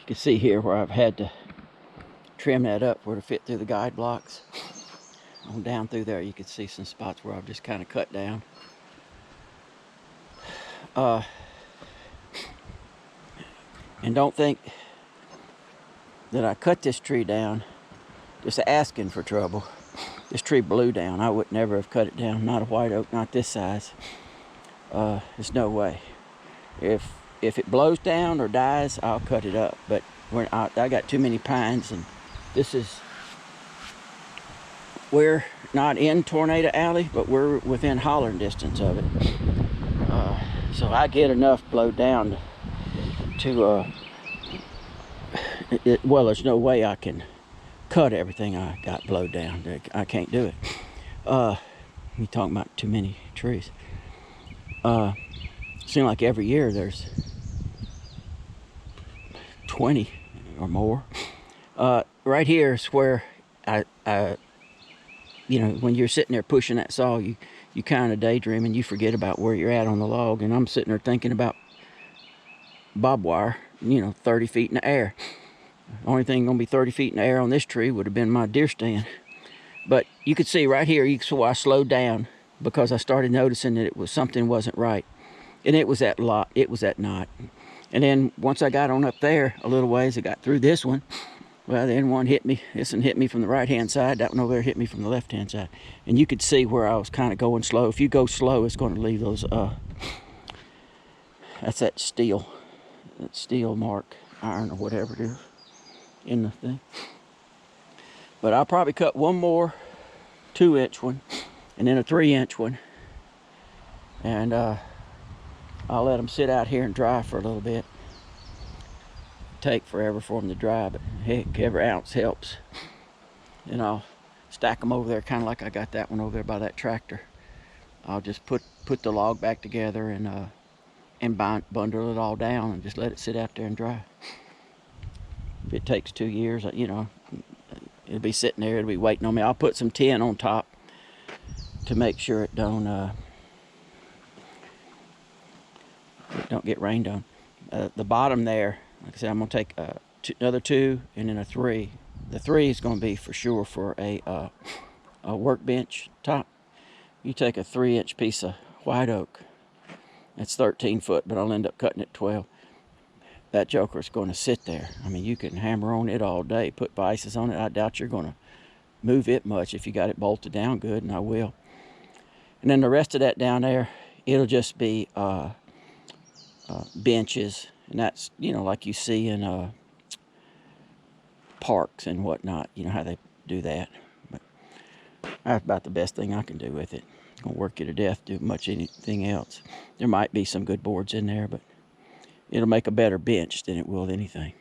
can see here where I've had to trim that up where to fit through the guide blocks. On down through there, you can see some spots where I've just kind of cut down. And don't think that I cut this tree down just asking for trouble. This tree blew down. I would never have cut it down. Not a white oak, not this size. There's no way. If it blows down or dies, I'll cut it up. But I got too many pines, and we're not in Tornado Alley, but we're within hollering distance of it. So I get enough blowed down to, well, there's no way I can cut everything I got blowed down. I can't do it. You're talking about too many trees. Seems like every year there's 20 or more. Right here is where you know, when you're sitting there pushing that saw, you kind of daydream and you forget about where you're at on the log. And I'm sitting there thinking about barbed wire, you know, 30 feet in the air. The only thing gonna be 30 feet in the air on this tree would have been my deer stand. But you could see right here, I slowed down because I started noticing that something wasn't right. And it was that knot. And then once I got on up there a little ways, I got through this one. Well, then one hit me. This one hit me from the right-hand side. That one over there hit me from the left-hand side. And you could see where I was kind of going slow. If you go slow, it's going to leave those, that's that steel mark, iron or whatever it is in the thing. But I'll probably cut one more 2-inch one and then a 3-inch one. And I'll let them sit out here and dry for a little bit. Take forever for them to dry, but heck, every ounce helps. And I'll stack them over there, kind of like I got that one over there by that tractor. I'll just put the log back together and bundle it all down and just let it sit out there and dry. If it takes 2 years, you know, it'll be sitting there, it'll be waiting on me. I'll put some tin on top to make sure it don't get rained on. The bottom there, like I said, I'm gonna take another 2 and then a 3. The 3 is gonna be for sure for a workbench top. You take a 3-inch piece of white oak. It's 13 foot, but I'll end up cutting it 12. That joker is going to sit there. I mean, you can hammer on it all day, put vices on it. I doubt you're gonna move it much if you got it bolted down good, and I will. And then the rest of that down there, it'll just be benches. And that's, you know, like you see in parks and whatnot, you know how they do that. But that's about the best thing I can do with it. It's gonna work you to death, do much anything else. There might be some good boards in there, but it'll make a better bench than it will anything.